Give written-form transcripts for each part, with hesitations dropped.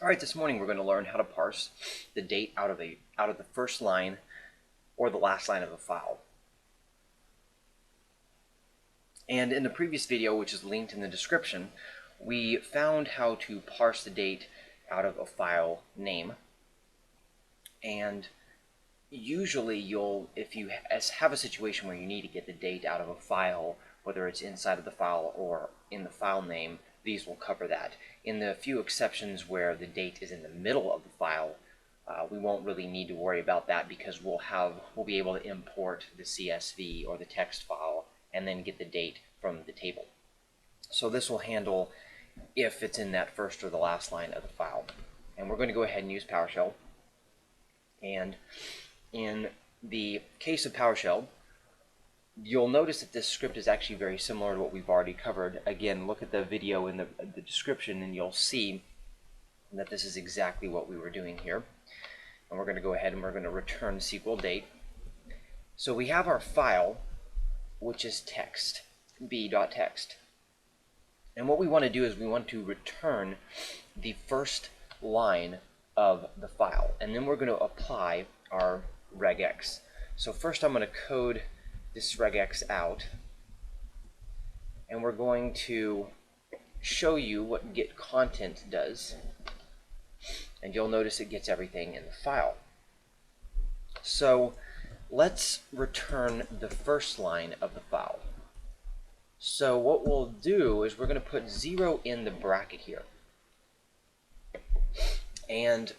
Alright, this morning we're going to learn how to parse the date out of the first line or the last line of a file. And in the previous video, which is linked in the description, we found how to parse the date out of a file name. And usually if you have a situation where you need to get the date out of a file, whether it's inside of the file or in the file name, these will cover that. In the few exceptions where the date is in the middle of the file, we won't really need to worry about that because we'll be able to import the CSV or the text file and then get the date from the table. So this will handle if it's in that first or the last line of the file. And we're going to go ahead and use PowerShell. And in the case of PowerShell, you'll notice that this script is actually very similar to what we've already covered. Again, look at the video in the description and you'll see that this is exactly what we were doing here. And we're going to go ahead and we're going to return SQL date. So we have our file, which is text, b.text. And what we want to do is we want to return the first line of the file. And then we're going to apply our regex. So first I'm going to code this regex out, and we're going to show you what get content does, and you'll notice it gets everything in the file. So let's return the first line of the file. So what we'll do is we're going to put 0 in the bracket here, and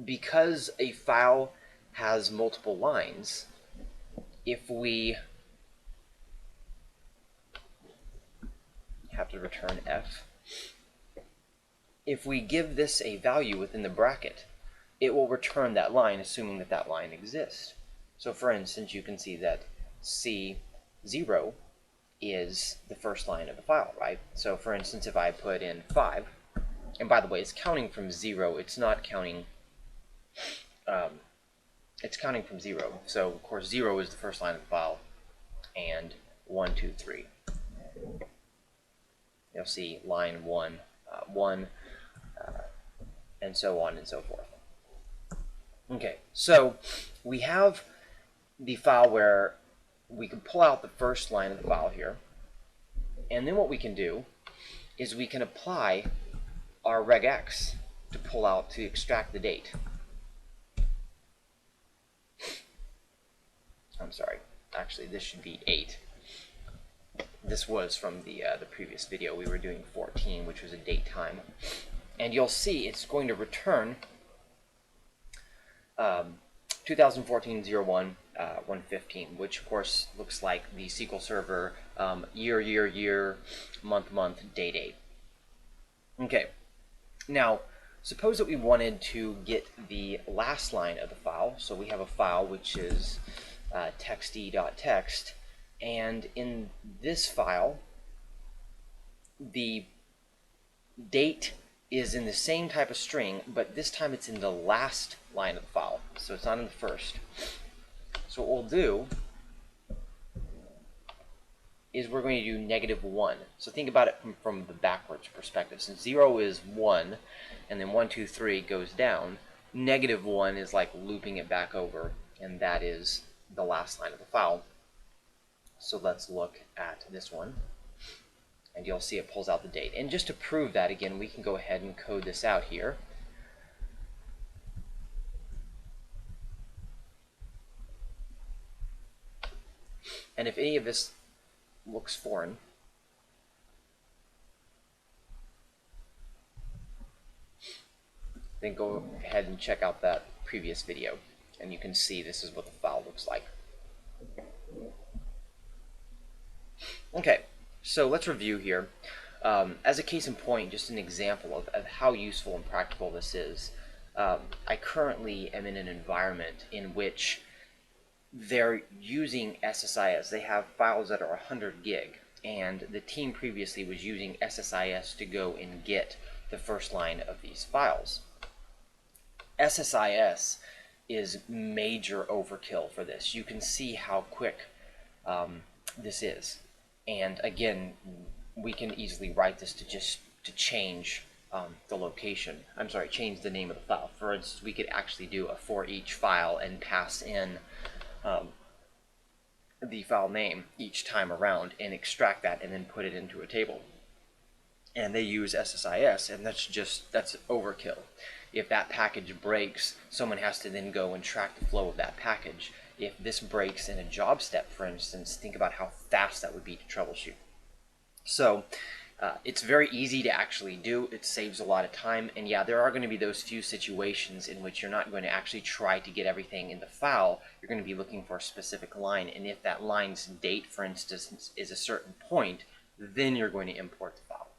because a file has multiple lines, if we have to return F, if we give this a value within the bracket, it will return that line, assuming that that line exists. So for instance, you can see that C0 is the first line of the file, right? So for instance, if I put in 5, and by the way, it's counting from 0, it's not counting it's counting from 0. So of course 0 is the first line of the file, and 1, 2, 3. You'll see line 1, 1, and so on and so forth. Okay, so we have the file where we can pull out the first line of the file here, and then what we can do is we can apply our regex to extract the date. I'm sorry, actually this should be 8. This was from the previous video. We were doing 14, which was a date time. And you'll see it's going to return 2014-01, 115, which of course looks like the SQL Server year, month, date. Okay, now suppose that we wanted to get the last line of the file. So we have a file which is txt.text, and in this file the date is in the same type of string, but this time it's in the last line of the file, so it's not in the first. So what we'll do is we're going to do -1. So think about it from the backwards perspective. Since 0 is 1 and then 1, 2, 3 goes down, -1 is like looping it back over, and that is the last line of the file. So let's look at this one, and you'll see it pulls out the date. And just to prove that, again, we can go ahead and code this out here. And if any of this looks foreign, then go ahead and check out that previous video, and you can see this is what the file looks like. Okay, so let's review here. As a case in point, just an example of how useful and practical this is. I currently am in an environment in which they're using SSIS. They have files that are 100 gig, and the team previously was using SSIS to go and get the first line of these files. SSIS is major overkill for this. You can see how quick this is. And again, we can easily write this to change the location. I'm sorry, change the name of the file. For instance, we could actually do a for each file and pass in the file name each time around and extract that and then put it into a table. And they use SSIS, and that's overkill. If that package breaks, someone has to then go and track the flow of that package. If this breaks in a job step, for instance, think about how fast that would be to troubleshoot. So it's very easy to actually do. It saves a lot of time, and yeah, there are going to be those few situations in which you're not going to actually try to get everything in the file. You're going to be looking for a specific line, and if that line's date, for instance, is a certain point, then you're going to import the file.